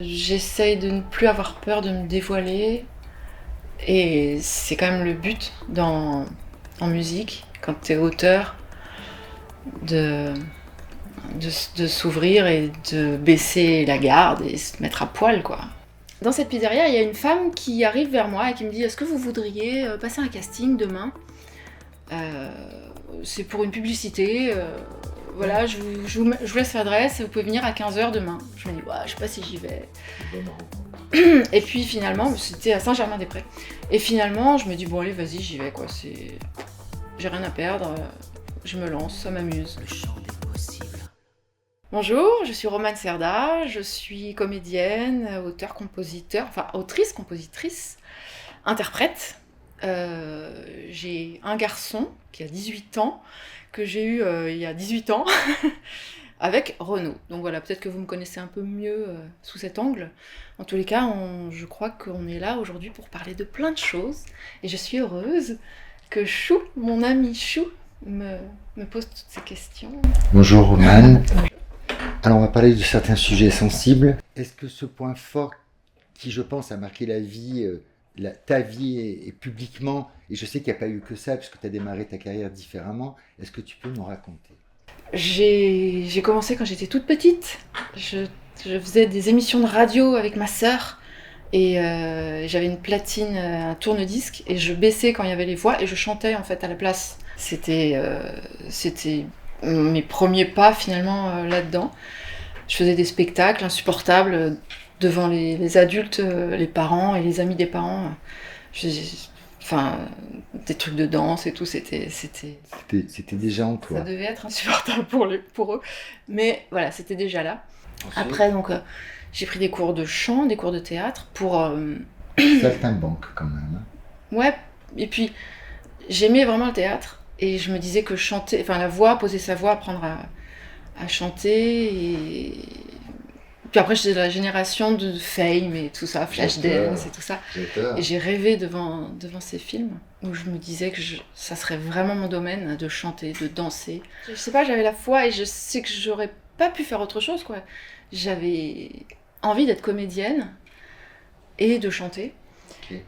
J'essaye de ne plus avoir peur de me dévoiler et c'est quand même le but en musique, quand t'es auteur, de, de s'ouvrir et de baisser la garde et se mettre à poil, quoi. Dans cette pizzeria, il y a une femme qui arrive vers moi et qui me dit « Est-ce que vous voudriez passer un casting demain ? C'est pour une publicité, voilà, je vous laisse l'adresse, vous pouvez venir à 15h demain. » Je me dis « je sais pas si j'y vais. » Et puis finalement, c'était à Saint-Germain-des-Prés. Et finalement, je me dis bon allez, vas-y, j'y vais quoi. J'ai rien à perdre, je me lance, ça m'amuse. Le champ des possibles. Bonjour, je suis Romane Cerda, je suis comédienne, autrice, compositrice, interprète. J'ai un garçon qui a 18 ans, que j'ai eu il y a 18 ans, avec Renaud. Donc voilà, peut-être que vous me connaissez un peu mieux sous cet angle. En tous les cas, je crois qu'on est là aujourd'hui pour parler de plein de choses. Et je suis heureuse que Chou, mon ami Chou, me pose toutes ces questions. Bonjour Romane. Alors on va parler de certains sujets sensibles. Est-ce que ce point fort qui, je pense, a marqué la vie, ta vie et publiquement, et je sais qu'il n'y a pas eu que ça, puisque tu as démarré ta carrière différemment, est-ce que tu peux nous raconter ? J'ai commencé quand j'étais toute petite. Je faisais des émissions de radio avec ma sœur et j'avais une platine, un tourne-disque et je baissais quand il y avait les voix et je chantais en fait à la place. C'était mes premiers pas finalement là-dedans. Je faisais des spectacles insupportables devant les adultes, les parents et les amis des parents. Des trucs de danse et tout, c'était déjà en toi. Ça devait être insupportable pour eux, mais voilà, c'était déjà là. Ensuite, après, donc, j'ai pris des cours de chant, des cours de théâtre pour... saltimbanque quand même. Ouais, et puis j'aimais vraiment le théâtre, et je me disais que chanter, enfin la voix, poser sa voix, apprendre à chanter, et... Puis après, j'étais de la génération de Fame et tout ça, Flashdance et tout ça. Et j'ai rêvé devant ces films où je me disais que ça serait vraiment mon domaine de chanter, de danser. Je sais pas, j'avais la foi et je sais que j'aurais pas pu faire autre chose, quoi. J'avais envie d'être comédienne et de chanter. Okay.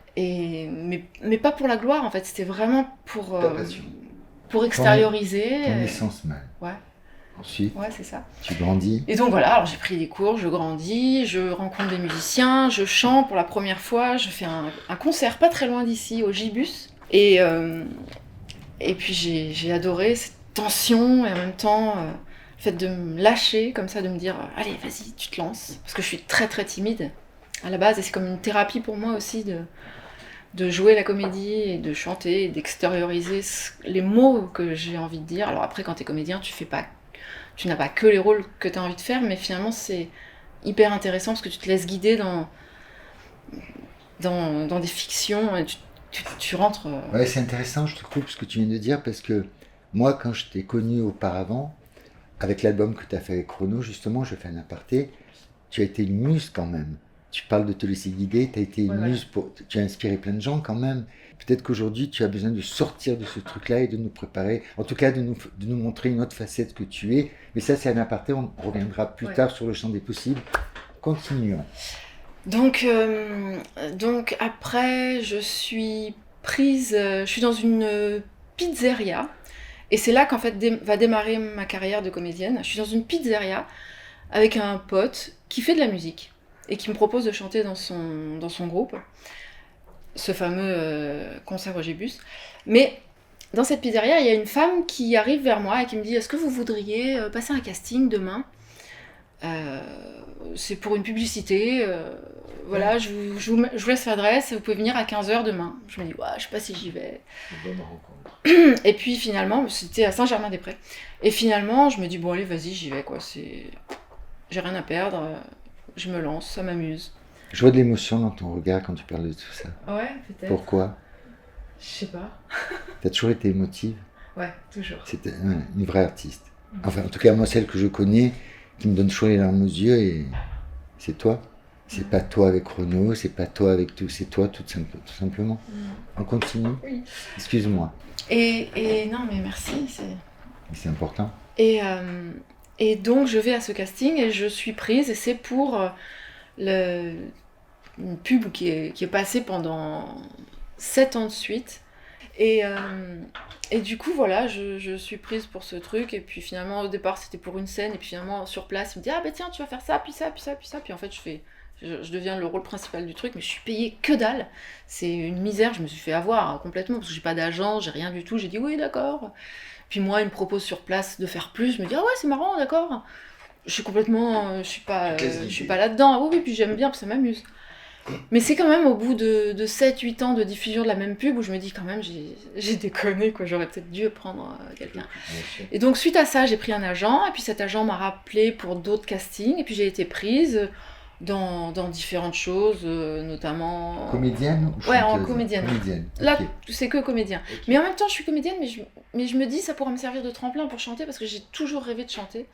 Mais pas pour la gloire, en fait. C'était vraiment pour extérioriser. Ton essence même. Ouais. Ensuite, ouais, c'est ça. Tu grandis. Et donc voilà, alors j'ai pris des cours, je grandis, je rencontre des musiciens, je chante pour la première fois, je fais un concert pas très loin d'ici, au Gibus. Et puis j'ai adoré cette tension et en même temps le fait de me lâcher comme ça, de me dire allez vas-y, tu te lances. Parce que je suis très très timide à la base et c'est comme une thérapie pour moi aussi de jouer la comédie et de chanter et d'extérioriser les mots que j'ai envie de dire. Alors après quand t'es comédien, tu n'as pas que les rôles que tu as envie de faire, mais finalement c'est hyper intéressant parce que tu te laisses guider dans des fictions et tu rentres... Ouais, c'est intéressant, je te coupe ce que tu viens de dire, parce que moi, quand je t'ai connu auparavant, avec l'album que tu as fait avec Renaud, justement, je fais un aparté, tu as été une muse quand même. Tu parles de te laisser guider, tu as été une muse, tu as inspiré plein de gens quand même. Peut-être qu'aujourd'hui, tu as besoin de sortir de ce truc-là et de nous préparer, en tout cas de nous montrer une autre facette que tu es. Mais ça, c'est un aparté, on reviendra plus tard sur le champ des possibles. Continuons. Donc après, je suis prise, je suis dans une pizzeria. Et c'est là qu'en fait va démarrer ma carrière de comédienne. Je suis dans une pizzeria avec un pote qui fait de la musique et qui me propose de chanter dans son groupe. Ce fameux concert au Gibus. Mais dans cette pizzeria, il y a une femme qui arrive vers moi et qui me dit « Est-ce que vous voudriez passer un casting demain ? C'est pour une publicité, voilà, je vous laisse l'adresse, vous pouvez venir à 15h demain. » Je me dis « Je sais pas si j'y vais. » Bonne rencontre. Et puis finalement, c'était à Saint-Germain-des-Prés. Et finalement, je me dis « Bon allez, vas-y, j'y vais, quoi. J'ai rien à perdre, je me lance, ça m'amuse. » Je vois de l'émotion dans ton regard quand tu parles de tout ça. Ouais, peut-être. Pourquoi ? Je sais pas. T'as toujours été émotive ? Ouais, toujours. C'était une vraie artiste. Enfin, en tout cas, moi, celle que je connais, qui me donne chaud les larmes aux yeux, et c'est toi. C'est pas toi avec Renaud, c'est pas toi avec tout, c'est toi tout simplement. On continue ? Oui. Excuse-moi. Et non, mais merci. C'est important. Et donc, je vais à ce casting et je suis prise, et c'est pour une pub qui est passée pendant 7 ans de suite. Et du coup, voilà, je suis prise pour ce truc. Et puis finalement, au départ, c'était pour une scène. Et puis finalement, sur place, il me dit ah bah tiens, tu vas faire ça, puis ça, puis ça, puis ça. Puis en fait, je deviens le rôle principal du truc, mais je suis payée que dalle. C'est une misère, je me suis fait avoir complètement, parce que j'ai pas d'agent, j'ai rien du tout. J'ai dit oui, d'accord. Puis moi, il me propose sur place de faire plus. Je me dis ah ouais, c'est marrant, d'accord. Je suis complètement, je suis pas là-dedans. Ah oui, oui, puis j'aime bien, puis ça m'amuse. Mais c'est quand même au bout de 7-8 ans de diffusion de la même pub où je me dis quand même, j'ai déconné, quoi. J'aurais peut-être dû prendre quelqu'un. Et donc suite à ça, j'ai pris un agent, et puis cet agent m'a rappelé pour d'autres castings, et puis j'ai été prise dans différentes choses, notamment... Comédienne ou Ouais, chanteuse? en comédienne. Okay. Là, c'est que comédien. Okay. Mais en même temps, je suis comédienne, mais je me dis, ça pourra me servir de tremplin pour chanter, parce que j'ai toujours rêvé de chanter.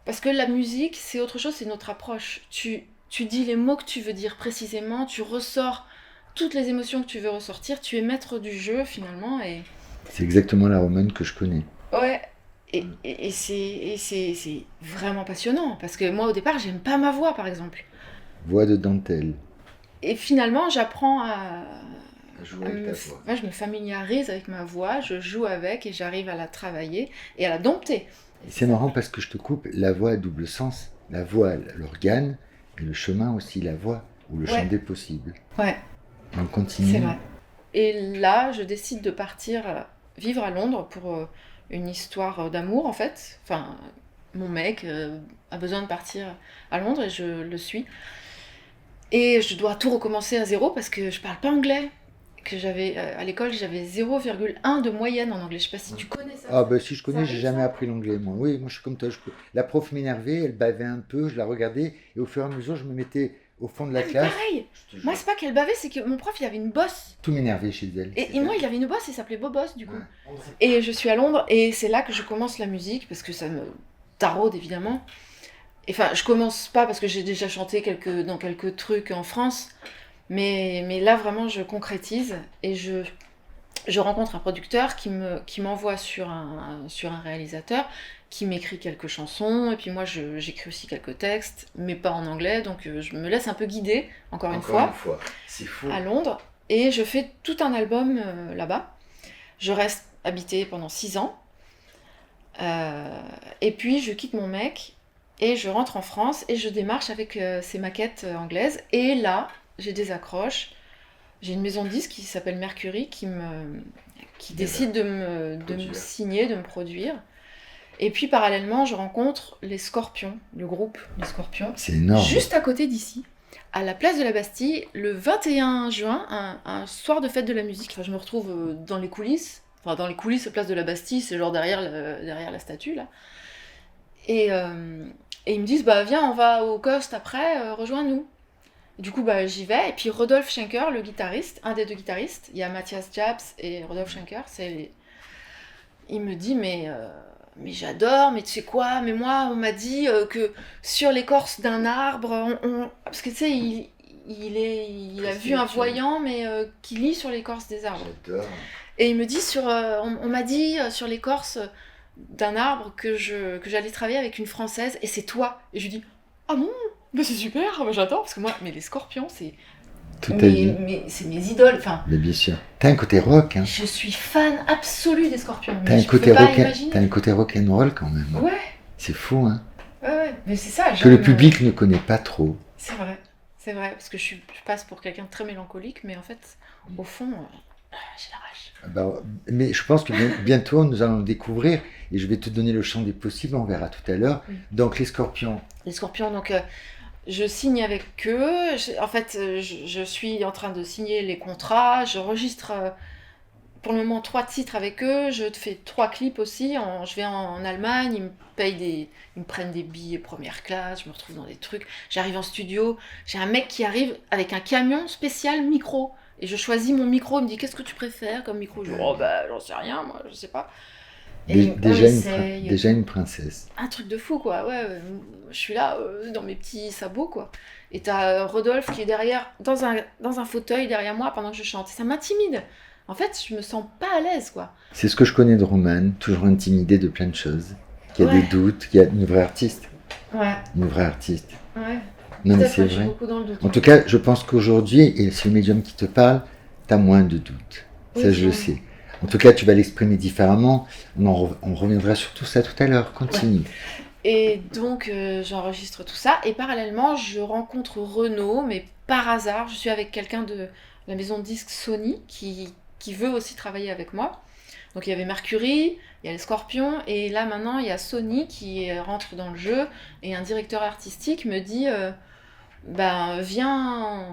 Parce que la musique, c'est autre chose, c'est notre approche. Tu dis les mots que tu veux dire précisément, tu ressors toutes les émotions que tu veux ressortir, tu es maître du jeu finalement. Et... C'est exactement la Romane que je connais. Ouais, et c'est vraiment passionnant, parce que moi au départ, j'aime pas ma voix par exemple. Voix de dentelle. Et finalement, j'apprends à jouer avec ta voix. Ouais, je me familiarise avec ma voix, je joue avec et j'arrive à la travailler et à la dompter. C'est marrant parce que je te coupe, la voix a double sens. La voix, l'organe, et le chemin aussi, la voix, ou le chant des possibles. Ouais. On continue. C'est vrai. Et là, je décide de partir vivre à Londres pour une histoire d'amour, en fait. Enfin, mon mec a besoin de partir à Londres et je le suis. Et je dois tout recommencer à zéro parce que je parle pas anglais. Que j'avais à l'école, j'avais 0,1 de moyenne en anglais. Je sais pas si tu connais ça. Ah bah si je connais, j'ai jamais appris l'anglais moi. Oui, moi je suis comme toi. La prof m'énervait, elle bavait un peu, je la regardais et au fur et à mesure je me mettais au fond de la classe. Pareil. Moi c'est pas qu'elle bavait, c'est que mon prof il avait une bosse. Tout m'énervait chez elle. Et moi il avait une bosse, il s'appelait Bobos du coup. Ouais. Et je suis à Londres et c'est là que je commence la musique parce que ça me taraude évidemment. Enfin, je commence pas parce que j'ai déjà chanté dans quelques trucs en France. Mais là, vraiment, je concrétise et je rencontre un producteur qui m'envoie sur un réalisateur qui m'écrit quelques chansons et puis moi, j'écris aussi quelques textes, mais pas en anglais, donc je me laisse un peu guider, encore une fois. C'est fou. À Londres, et je fais tout un album là-bas. Je reste habitée pendant 6 ans, et puis je quitte mon mec et je rentre en France et je démarche avec ces maquettes anglaises, et là... J'ai des accroches. J'ai une maison de disques qui s'appelle Mercury qui décide de me signer, de me produire. Et puis parallèlement, je rencontre les Scorpions, le groupe Les Scorpions. C'est énorme. Juste à côté d'ici, à la place de la Bastille, le 21 juin, un soir de fête de la musique. Enfin, je me retrouve dans les coulisses. Enfin, dans les coulisses, place de la Bastille, c'est genre derrière la statue, là. Et ils me disent, bah viens, on va au Cost après, rejoins-nous. Du coup, bah, j'y vais, et puis Rodolphe Schenker, le guitariste, un des deux guitaristes, il y a Matthias Japs et Rodolphe Schenker, il me dit, mais j'adore, mais tu sais quoi, mais moi, on m'a dit que sur l'écorce d'un arbre, parce que tu sais, il a vu un voyant, mais qui lit sur l'écorce des arbres. J'adore. Et il me dit, on m'a dit sur l'écorce d'un arbre que j'allais travailler avec une Française, et c'est toi. Et je lui dis, ah bon? Mais c'est super, j'adore, parce que moi, mais les Scorpions, c'est mes idoles. Enfin, mais bien sûr. T'as un côté rock, hein. Je suis fan absolue des Scorpions. T'as un côté rock and roll quand même. Ouais. C'est fou, hein. Ouais, mais c'est ça. Que le public ne connaît pas trop. C'est vrai, parce que je passe pour quelqu'un de très mélancolique, mais en fait, au fond, j'ai la rage. Bah, mais je pense que bientôt, nous allons le découvrir, et je vais te donner le champ des possibles, on verra tout à l'heure. Oui. Donc, les Scorpions. Les Scorpions, donc... je signe avec eux, en fait je suis en train de signer les contrats, je registre pour le moment 3 titres avec eux, je fais 3 clips aussi, je vais en Allemagne, ils me prennent des billets première classe, je me retrouve dans des trucs, j'arrive en studio, j'ai un mec qui arrive avec un camion spécial micro, et je choisis mon micro, il me dit qu'est-ce que tu préfères comme micro, je dis oh bah j'en sais rien, moi je sais pas. Déjà une princesse. Un truc de fou, quoi. Ouais, je suis là dans mes petits sabots, quoi. Et t'as Rodolphe qui est derrière, dans un fauteuil derrière moi pendant que je chante. Ça m'intimide. En fait, je me sens pas à l'aise, quoi. C'est ce que je connais de Romane, toujours intimidée de plein de choses. Qui a des doutes, qui a une vraie artiste. Ouais. Une vraie artiste. Ouais. Non, mais Peut-être c'est que je suis vrai. beaucoup dans le doute. En tout cas, je pense qu'aujourd'hui, et c'est le médium qui te parle, tu as moins de doutes. Oui, Ça, je le sûrement. sais. En tout cas, tu vas l'exprimer différemment. On reviendra sur tout ça tout à l'heure. Continue. Et donc, j'enregistre tout ça. Et parallèlement, je rencontre Renaud, mais par hasard, je suis avec quelqu'un de la maison de disques Sony qui veut aussi travailler avec moi. Donc, il y avait Mercury, il y a les Scorpions, et là maintenant, il y a Sony qui rentre dans le jeu. Et un directeur artistique me dit ben, viens,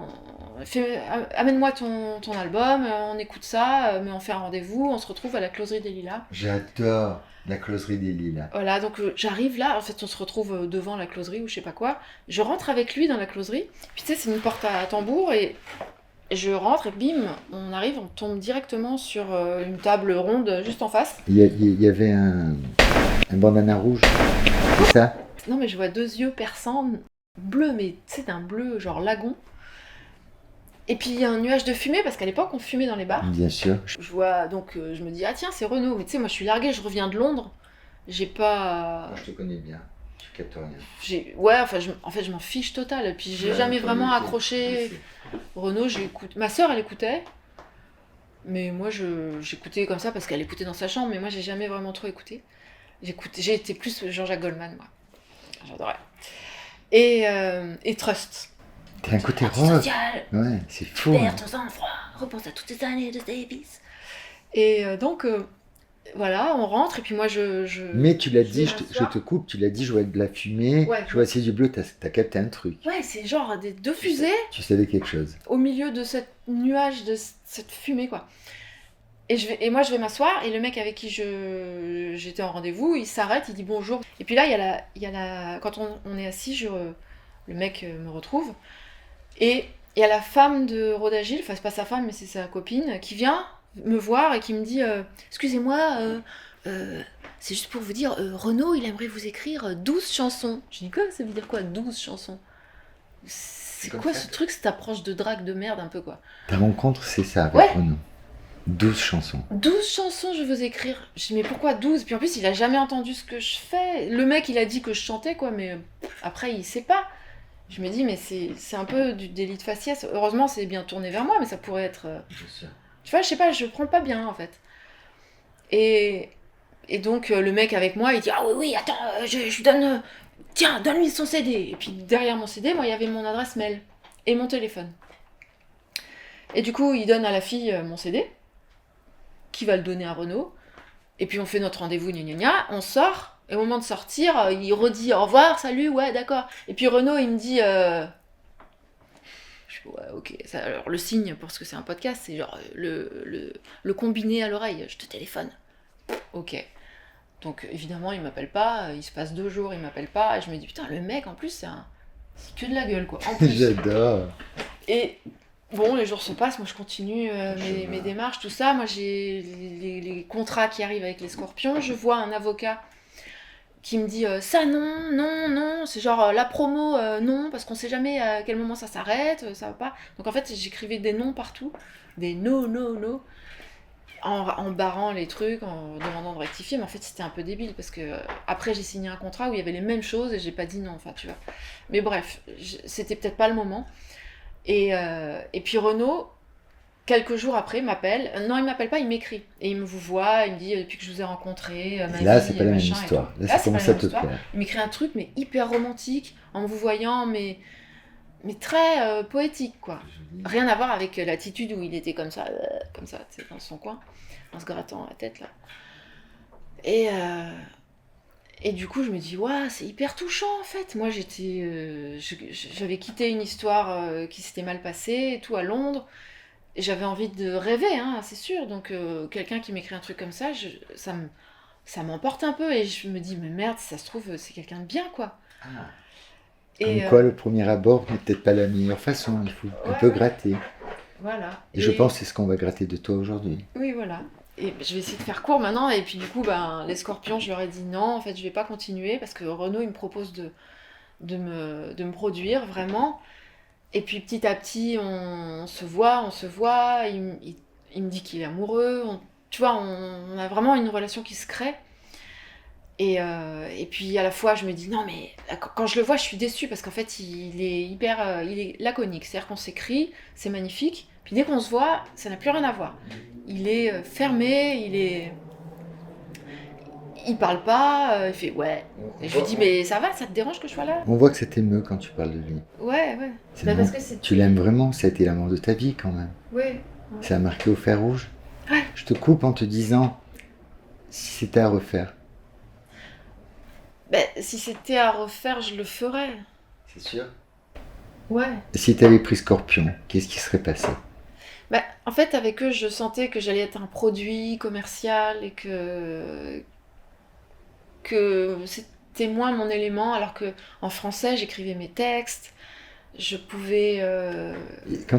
amène-moi ton album, on écoute ça, mais on fait un rendez-vous, on se retrouve à la Closerie des Lilas. J'adore la closerie des lilas. Voilà, donc j'arrive là, en fait on se retrouve devant la closerie ou je sais pas quoi. Je rentre avec lui dans la closerie, puis tu sais c'est une porte à tambour et je rentre et bim, on arrive, on tombe directement sur une table ronde juste en face. Il y avait un bandana rouge, c'est ça? Non mais je vois deux yeux perçants, bleus, mais tu sais d'un bleu genre lagon. Et puis il y a un nuage de fumée parce qu'à l'époque on fumait dans les bars. Bien sûr. Je vois donc je me dis ah tiens c'est Renaud, mais tu sais moi je suis larguée, je reviens de Londres, j'ai pas... Je te connais bien. Tu captes rien. Ouais, enfin, en fait, je m'en fiche total. Et puis, j'ai jamais vraiment accroché Renaud. Ma sœur, elle écoutait. Mais moi, j'écoutais comme ça parce qu'elle écoutait dans sa chambre. Mais moi, j'ai jamais vraiment trop écouté. J'ai été plus Jean-Jacques Goldman, moi. J'adorais. Et Trust. T'as un côté Parti rock. social, Ouais, c'est fou. perds ton sang-froid, repense à toutes ces années de Davis. Et donc, voilà, on rentre. Et puis moi, Mais tu l'as je dit, vais je m'asseoir. te coupe, tu l'as dit, je vois de la fumée, Ouais. je vois ses yeux bleus, t'as capté un truc. Ouais, c'est genre des deux fusées Tu savais quelque chose. au milieu de ce nuage, de cette fumée, quoi. Et moi, je vais m'asseoir, et le mec avec qui j'étais en rendez-vous, il s'arrête, il dit bonjour. Et puis là, quand on est assis, le mec me retrouve, et il y a la femme de Rodagil, enfin, c'est pas sa femme, mais c'est sa copine, qui vient me voir et qui me dit excusez-moi, c'est juste pour vous dire, Renaud, il aimerait vous écrire 12 chansons. Je dis quoi, ça veut dire quoi, 12 chansons? C'est comme quoi ça. ce truc, cette approche de drague de merde un peu, quoi? Ta rencontre, c'est ça avec Ouais. Renaud. 12 chansons. 12 chansons, je veux écrire. Je dis, mais pourquoi 12? Puis en plus, il a jamais entendu ce que je fais. Le mec, il a dit que je chantais, quoi, mais après, il sait pas. Je me dis, mais c'est un peu du délit de faciès. Heureusement, c'est bien tourné vers moi, mais ça pourrait être. Bien sûr. Tu vois, je sais pas, je prends pas bien, en fait. Et, et donc, le mec avec moi, il dit, ah oui, oui, attends, je lui donne. Tiens, donne-lui son CD. Et puis derrière mon CD, moi, il y avait mon adresse mail et mon téléphone. Et du coup, il donne à la fille mon CD, qui va le donner à Renaud. Et puis on fait notre rendez-vous, gna gna gna, on sort, et au moment de sortir, il redit au revoir, salut, ouais, d'accord. Et puis Renaud, il me dit, je fais, ouais, ok. Alors le signe, parce que c'est un podcast, c'est genre le combiné à l'oreille, je te téléphone. Ok. Donc évidemment, il m'appelle pas, il se passe 2 jours, il m'appelle pas, et je me dis, putain, le mec, en plus, c'est que de la gueule, quoi. En plus. J'adore. Et bon, les jours se passent, moi je continue mes démarches, tout ça. Moi j'ai les contrats qui arrivent avec les Scorpions. Je vois un avocat qui me dit ça non, non, non. C'est genre la promo, non, parce qu'on sait jamais à quel moment ça s'arrête, ça va pas. Donc en fait, j'écrivais des noms partout, des no, no, no, en barrant les trucs, en demandant de rectifier. Mais en fait, c'était un peu débile parce que après, j'ai signé un contrat où il y avait les mêmes choses et j'ai pas dit non, enfin tu vois. Mais bref, c'était peut-être pas le moment. Et puis Renaud, quelques jours après, m'appelle. Non, il m'appelle pas, il m'écrit. Et il me vous voit, il me dit depuis que je vous ai rencontré, ma Là, vie, c'est pas la même machin et histoire. tout. Là, Là, ça c'est pas commence la à même te histoire. plaire. Il m'écrit un truc, mais hyper romantique, en me vous voyant, mais très poétique, quoi. Rien à voir avec l'attitude où il était comme ça, tu sais, dans son coin, en se grattant la tête, là. Et du coup, je me dis, ouais, c'est hyper touchant en fait. Moi, j'avais quitté une histoire qui s'était mal passée, et tout à Londres. Et j'avais envie de rêver, hein, c'est sûr. Donc, quelqu'un qui m'écrit un truc comme ça, ça m'emporte un peu. Et je me dis, mais merde, si ça se trouve, c'est quelqu'un de bien, quoi. Ah. Et Comme quoi, le premier abord n'est peut-être pas la meilleure façon. Il faut un peu gratter. voilà. Et je pense que c'est ce qu'on va gratter de toi aujourd'hui. Oui, voilà. Et je vais essayer de faire court maintenant. Et puis, du coup, les Scorpions, je leur ai dit non, en fait, je vais pas continuer parce que Renaud, il me propose de me produire vraiment. Et puis petit à petit, on se voit, il me dit qu'il est amoureux, tu vois, on a vraiment une relation qui se crée. Et puis à la fois, je me dis, non, mais quand je le vois, je suis déçue parce qu'en fait, il est laconique. C'est-à-dire qu'on s'écrit, c'est magnifique. Puis dès qu'on se voit, ça n'a plus rien à voir. Il est fermé, il parle pas, il fait ouais. Et je lui dis, mais ça va, ça te dérange que je sois là? On voit que ça t'émeut quand tu parles de lui. Ouais, ouais. C'est Bah bon. parce que c'est. Tu l'aimes vraiment, ça a été l'amour de ta vie quand même. Ouais. Ça a marqué au fer rouge. Ouais. Je te coupe en te disant, si c'était à refaire. Bah, si c'était à refaire, je le ferais. C'est sûr. Ouais. Si tu avais pris Scorpion, qu'est-ce qui serait passé? Bah, en fait, avec eux, je sentais que j'allais être un produit commercial et que c'était moins mon élément, alors que en français, j'écrivais mes textes, je pouvais...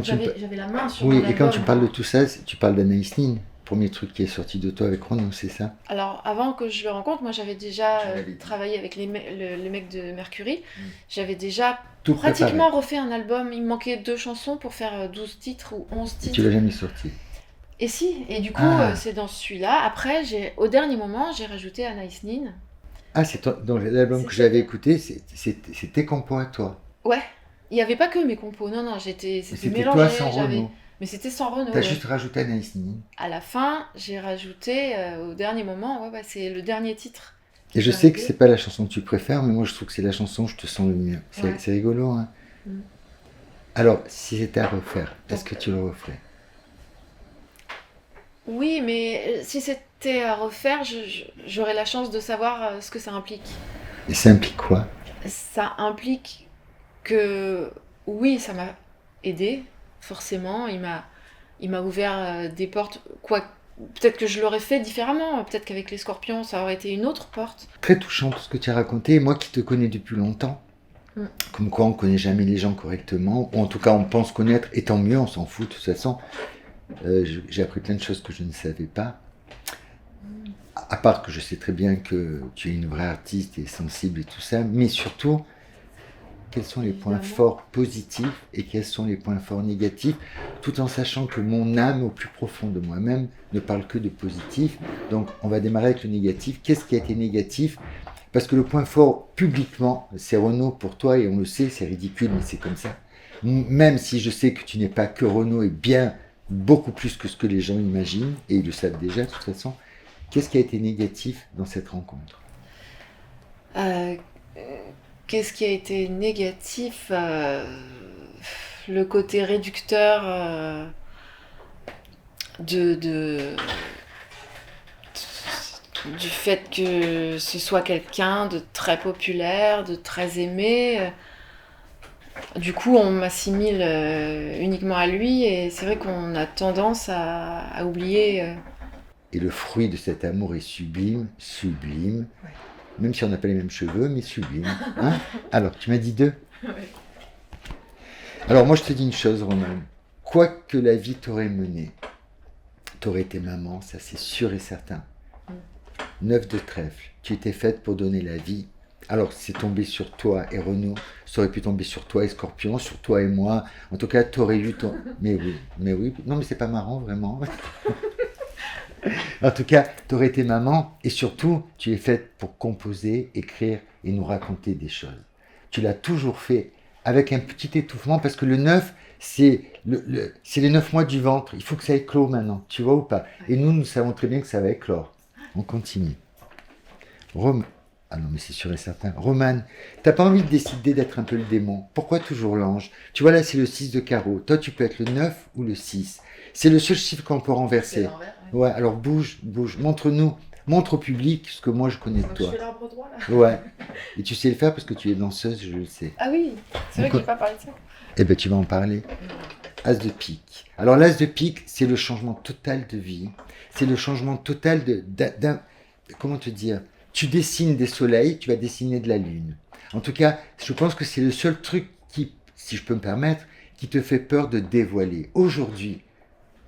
j'avais la main sur Oui, mon et quand tu album. parles de tout ça, tu parles d'Anaïs Nin, premier truc qui est sorti de toi avec Renaud, c'est ça? Alors, avant que je le rencontre, moi, j'avais déjà Tu l'avais dit. travaillé avec les mecs de Mercury. J'avais déjà Tout pratiquement préparé. refait un album. Il me manquait 2 chansons pour faire 12 titres ou 11 Et tu titres. l'as jamais sorti. Et si, et du coup, Ah. c'est dans celui-là. Après, au dernier moment, j'ai rajouté Anaïs Nin. Ah, dans l'album que C'était- j'avais écouté, c'était compos à toi. Ouais, il n'y avait pas que mes compos, non, non, c'était C'était mélangé, toi sans Renaud. mais c'était sans Renaud. T'as Ouais. juste rajouté Anaïs Nin. À la fin, j'ai rajouté au dernier moment, ouais, c'est le dernier titre. qui Et je est sais que arrivé. c'est pas la chanson que tu préfères, mais moi je trouve que c'est la chanson où je te sens le mieux. Ouais. C'est rigolo, hein. Mm. Alors, si c'était à refaire, est-ce que tu le referais? Oui, mais si c'était à refaire, j'aurais la chance de savoir ce que ça implique. Et ça implique quoi? Ça implique que, oui, ça m'a aidé, forcément. Il m'a ouvert des portes, quoi. Peut-être que je l'aurais fait différemment. Peut-être qu'avec les Scorpions, ça aurait été une autre porte. Très touchant tout ce que tu as raconté. Moi qui te connais depuis longtemps, Mm. comme quoi on ne connaît jamais les gens correctement, ou en tout cas on pense connaître, et tant mieux, on s'en fout de toute façon. J'ai appris plein de choses que je ne savais pas. À part que je sais très bien que tu es une vraie artiste et sensible et tout ça, mais surtout, quels sont les points Évidemment. forts positifs et quels sont les points forts négatifs, tout en sachant que mon âme, au plus profond de moi-même, ne parle que de positif. Donc on va démarrer avec le négatif. Qu'est-ce qui a été négatif? Parce que le point fort, publiquement, c'est Renaud pour toi, et on le sait, c'est ridicule, mais c'est comme ça. Même si je sais que tu n'es pas que Renaud, et bien beaucoup plus que ce que les gens imaginent, et ils le savent déjà de toute façon, qu'est-ce qui a été négatif dans cette rencontre? Euh, Qu'est-ce qui a été négatif? Le côté réducteur de, de- du fait que ce soit quelqu'un de très populaire, de très aimé. Du coup, on m'assimile uniquement à lui et c'est vrai qu'on a tendance à oublier. Et le fruit de cet amour est sublime, sublime. Ouais. Même si on n'a pas les mêmes cheveux, mais sublime. Hein? Alors, tu m'as dit 2. Alors, moi, je te dis une chose, Roman. Quoi que la vie t'aurait mené, t'aurais été maman, ça c'est sûr et certain. 9 de trèfle, tu étais faite pour donner la vie. Alors, c'est tombé sur toi et Renaud, ça aurait pu tomber sur toi et Scorpion, sur toi et moi. En tout cas, t'aurais eu ton... Mais oui. Non, mais c'est pas marrant, vraiment. En tout cas, tu aurais été maman et surtout, tu es faite pour composer, écrire et nous raconter des choses. Tu l'as toujours fait avec un petit étouffement parce que le 9, c'est les 9 mois du ventre. Il faut que ça éclore maintenant, tu vois ou pas? Et nous savons très bien que ça va éclore. On continue. Ah non, mais c'est sûr et certain. Romane, t'as pas envie de décider d'être un peu le démon? Pourquoi toujours l'ange? Tu vois, là, c'est le 6 de carreau. Toi, tu peux être le 9 ou le 6. C'est le seul chiffre qu'on peut renverser. Ouais, alors bouge. Montre-nous. Montre au public ce que moi, je connais de toi. Je fais l'arbre droit là. Ouais. Et tu sais le faire parce que tu es danseuse, je le sais. Ah oui, c'est vrai que j'ai pas parlé de ça. Eh ben, tu vas en parler. As de pique. Alors, l'as de pique, c'est le changement total de vie. C'est le changement total comment te dire? Tu dessines des soleils, tu vas dessiner de la lune. En tout cas, je pense que c'est le seul truc qui, si je peux me permettre, qui te fait peur de dévoiler. Aujourd'hui,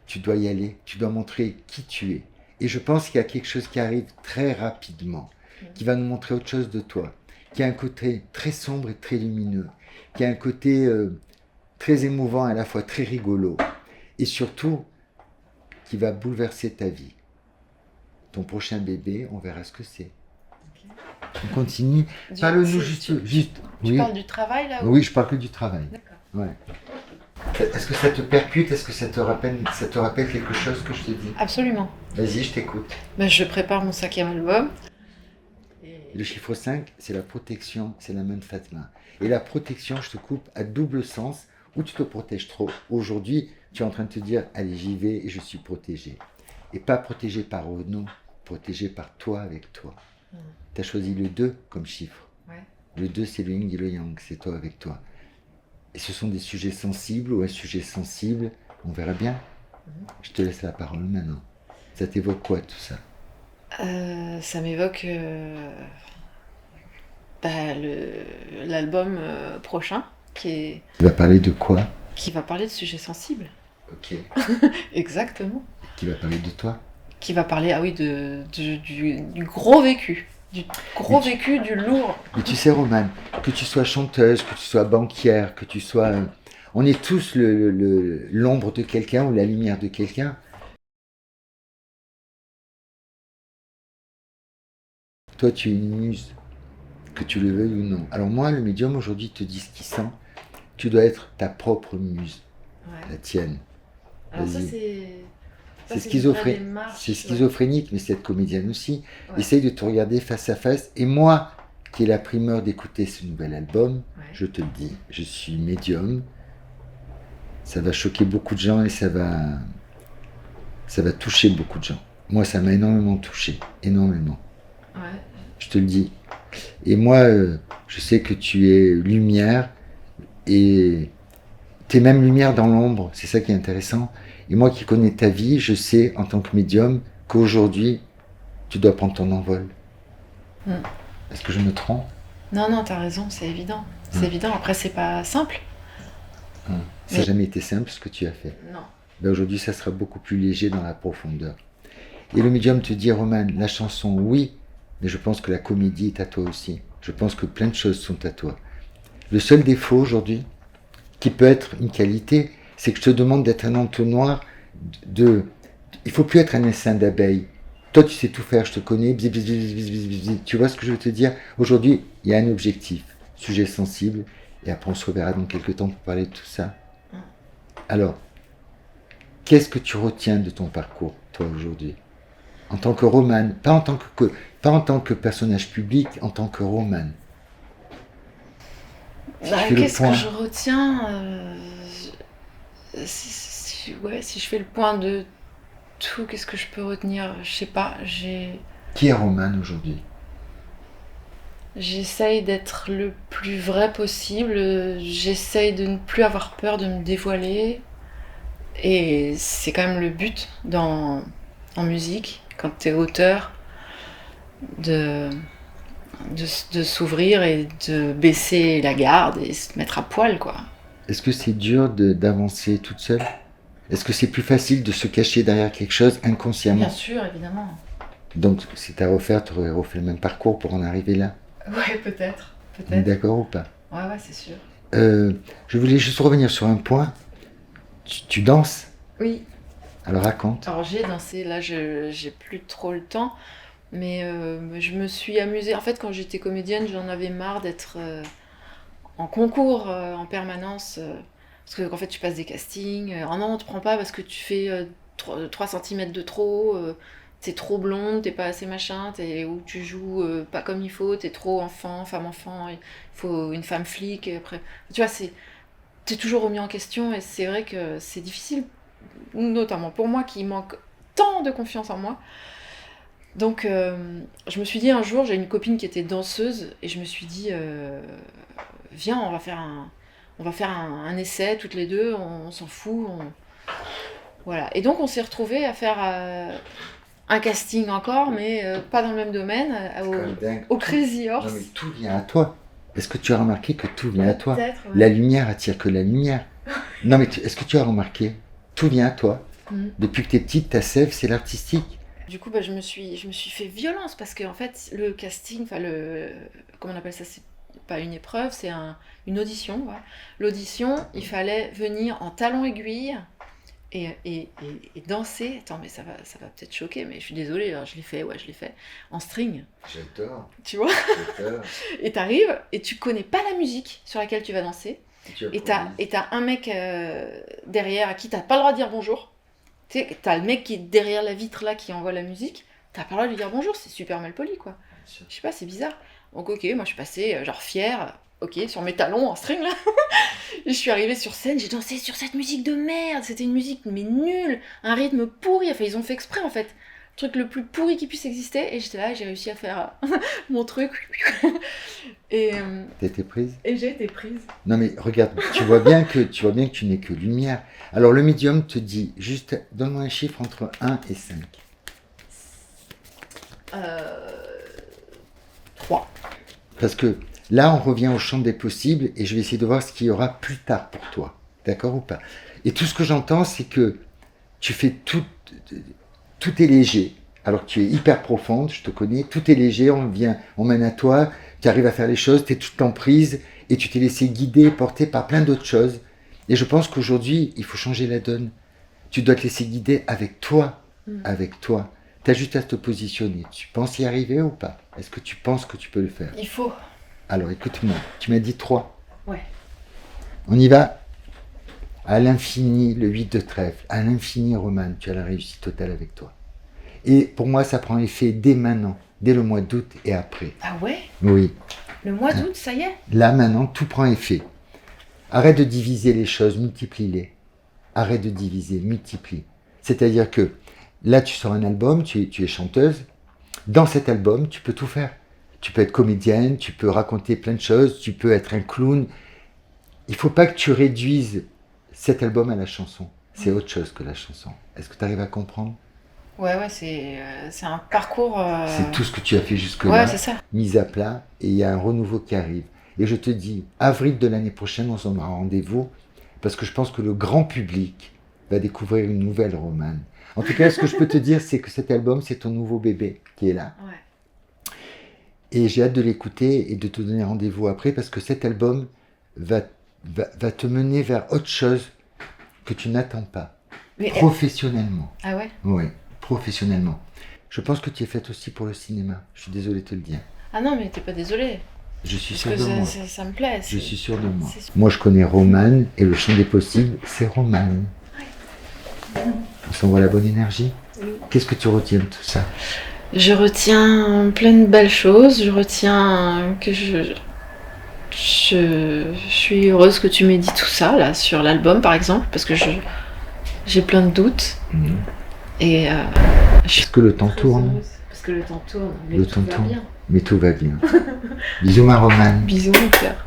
tu dois y aller, tu dois montrer qui tu es. Et je pense qu'il y a quelque chose qui arrive très rapidement, qui va nous montrer autre chose de toi, qui a un côté très sombre et très lumineux, qui a un côté très émouvant et à la fois très rigolo, et surtout qui va bouleverser ta vie. Ton prochain bébé, on verra ce que c'est. On continue. Parle-nous juste. Tu Oui. parles du travail là ou... Oui, je parle que du travail. D'accord. Ouais. Est-ce que ça te percute? Est-ce que ça te rappelle quelque chose que je te dis? Absolument. Vas-y, je t'écoute. Ben, je prépare mon 5e album. Et... Le chiffre 5, c'est la protection, c'est la main de Fatma. Et la protection, je te coupe, à double sens, où tu te protèges trop. Aujourd'hui, tu es en train de te dire, allez, j'y vais et je suis protégé. Et pas protégé par Renaud, protégé par toi avec toi. Tu as choisi le 2 comme chiffre. Ouais. Le 2, c'est le yin et le yang, c'est toi avec toi. Et ce sont des sujets sensibles ou un sujet sensible, on verra bien. Je te laisse la parole maintenant. Ça t'évoque quoi tout ça? Ça m'évoque l'album prochain Tu vas parler de quoi? qui va parler de sujets sensibles. Ok. Exactement. Qui va parler de toi? Qui va parler, ah oui, du gros vécu. Du gros vécu, du lourd. Mais tu sais, Romane, que tu sois chanteuse, que tu sois banquière, que tu sois... on est tous l'ombre de quelqu'un ou la lumière de quelqu'un. Toi, tu es une muse, que tu le veuilles ou non. Alors moi, le médium aujourd'hui te dit ce qu'il sent. Tu dois être ta propre muse, Ouais. la tienne. Alors ça, Vas-y. c'est C'est schizophrénique, mais c'est être comédienne aussi. Ouais. Essaye de te regarder face à face. Et moi, qui ai la primeur d'écouter ce nouvel album, Ouais. je te le dis, je suis médium. Ça va choquer beaucoup de gens et ça va toucher beaucoup de gens. Moi, ça m'a énormément touché, énormément. Ouais. Je te le dis. Et moi, je sais que tu es lumière et tu es même lumière dans l'ombre. C'est ça qui est intéressant. Et moi qui connais ta vie, je sais en tant que médium qu'aujourd'hui, tu dois prendre ton envol. Est-ce que je me trompe? Non, t'as raison, c'est évident. C'est évident. Après, c'est pas simple. Ça n'a jamais été simple ce que tu as fait. Non. Ben aujourd'hui, ça sera beaucoup plus léger dans la profondeur. Et le médium te dit, Romane, la chanson, oui, mais je pense que la comédie est à toi aussi. Je pense que plein de choses sont à toi. Le seul défaut aujourd'hui, qui peut être une qualité, c'est que je te demande d'être un entonnoir de... Il faut plus être un essaim d'abeilles. Toi, tu sais tout faire, je te connais. Bzz, bzz, bzz, bzz, bzz, bzz. Tu vois ce que je veux te dire? Aujourd'hui, il y a un objectif, sujet sensible, et après on se reverra dans quelques temps pour parler de tout ça. Alors, qu'est-ce que tu retiens de ton parcours, toi, aujourd'hui? En tant que Romane, pas en tant que personnage public, en tant que Romane. Qu'est-ce que je retiens si je fais le point de tout, qu'est-ce que je peux retenir? Je sais pas, Qui est Romane aujourd'hui? J'essaye d'être le plus vrai possible, j'essaye de ne plus avoir peur de me dévoiler. Et c'est quand même le but en musique, quand t'es auteur, de s'ouvrir et de baisser la garde et se mettre à poil, quoi. Est-ce que c'est dur d'avancer toute seule? Est-ce que c'est plus facile de se cacher derrière quelque chose inconsciemment? Bien sûr, évidemment. Donc, si t'as refait, tu aurais refait le même parcours pour en arriver là? Ouais, peut-être. On est d'accord ou pas? Ouais, c'est sûr. Je voulais juste revenir sur un point. Tu danses? Oui. Alors raconte. Alors j'ai dansé, là j'ai plus trop le temps, mais je me suis amusée. En fait, quand j'étais comédienne, j'en avais marre d'être en concours en permanence. Parce que en fait, tu passes des castings. Oh non, on te prend pas parce que tu fais 3 cm de trop. T'es trop blonde, t'es pas assez machin, ou tu joues pas comme il faut, t'es trop femme enfant, il faut une femme flic. Et après, tu vois, t'es toujours remis en question et c'est vrai que c'est difficile, notamment pour moi qui manque tant de confiance en moi. Donc je me suis dit un jour, j'ai une copine qui était danseuse et je me suis dit viens, on va faire un essai toutes les deux, on s'en fout. Voilà. Et donc on s'est retrouvés à faire un casting encore, mais pas dans le même domaine, au Crazy Horse. Non mais tout vient à toi. Est-ce que tu as remarqué que tout vient à toi? Ouais. La lumière attire que la lumière. Non mais est-ce que tu as remarqué? Tout vient à toi. Depuis que t'es petite, ta sève, c'est l'artistique. Du coup, je me suis fait violence parce que en fait, le casting, comment on appelle ça, c'est pas une épreuve, c'est une audition. Voilà. L'audition, il fallait venir en talons aiguilles, Et danser, attends, mais ça va peut-être choquer, mais je suis désolée, hein, je l'ai fait, en string, J'adore, tu vois. j'adore. Et t'arrives, et tu connais pas la musique sur laquelle tu vas danser, et t'as un mec derrière à qui t'as pas le droit de dire bonjour. Tu sais, t'as le mec qui est derrière la vitre là qui envoie la musique, t'as pas le droit de lui dire bonjour, c'est super mal poli quoi. Je sais pas, c'est bizarre. Donc ok, moi je suis passée genre fière, ok, sur mes talons en string là. Et je suis arrivée sur scène, j'ai dansé sur cette musique de merde, c'était une musique mais nulle, un rythme pourri, enfin ils ont fait exprès en fait. Le truc le plus pourri qui puisse exister, et j'étais là, j'ai réussi à faire mon truc. Et, T'as été prise? et j'ai été prise. Non mais regarde, tu vois bien que tu n'es que lumière. Alors le médium te dit, juste donne-moi un chiffre entre 1 et 5. 3. Parce que là, on revient au champ des possibles et je vais essayer de voir ce qu'il y aura plus tard pour toi. D'accord ou pas? Et tout ce que j'entends, c'est que tu fais tout est léger. Alors que tu es hyper profonde, je te connais, tout est léger, on mène à toi, tu arrives à faire les choses, tu es toute en prise et tu t'es laissé guider, porter par plein d'autres choses. Et je pense qu'aujourd'hui, il faut changer la donne. Tu dois te laisser guider avec toi, avec toi. Tu as juste à te positionner. Tu penses y arriver ou pas? Est-ce que tu penses que tu peux le faire? Il faut. Alors écoute-moi, tu m'as dit 3. Ouais. On y va. À l'infini, le 8 de trèfle. À l'infini, Romane, tu as la réussite totale avec toi. Et pour moi, ça prend effet dès maintenant, dès le mois d'août et après. Ah ouais? Oui. Le mois d'août, ça y est? Là, maintenant, tout prend effet. Arrête de diviser les choses, multiplie-les. Arrête de diviser, multiplie. C'est-à-dire que là, tu sors un album, tu es chanteuse. Dans cet album, tu peux tout faire. Tu peux être comédienne, tu peux raconter plein de choses, tu peux être un clown. Il ne faut pas que tu réduises cet album à la chanson. C'est autre chose que la chanson. Est-ce que tu arrives à comprendre? Ouais, c'est un parcours... C'est tout ce que tu as fait jusque-là, Ouais, c'est ça. mis à plat, et il y a un renouveau qui arrive. Et je te dis, avril de l'année prochaine, on s'en aura rendez-vous, parce que je pense que le grand public va découvrir une nouvelle Romane. En tout cas, ce que je peux te dire, c'est que cet album, c'est ton nouveau bébé qui est là. Ouais. Et j'ai hâte de l'écouter et de te donner rendez-vous après, parce que cet album va te mener vers autre chose que tu n'attends pas. Mais Professionnellement. Ah ouais? Oui, professionnellement. Je pense que tu es faite aussi pour le cinéma. Je suis désolé de te le dire. Ah non, mais t'es pas désolée. Je suis Parce sûr que de moi. ça me plaît. Je suis sûr de moi. c'est- Moi, je connais Romane et le champ des possibles, c'est Romane. On s'envoie la bonne énergie. Oui. Qu'est-ce que tu retiens de tout ça? Je retiens plein de belles choses. Je retiens que je suis heureuse que tu m'aies dit tout ça, là, sur l'album, par exemple, parce que j'ai plein de doutes. Et je suis Est-ce que le temps très tourne? heureuse. Parce que le temps tourne, mais Le tout temps va tourne. bien. Mais tout va bien. Bisous ma Romane. Bisous, mon cœur.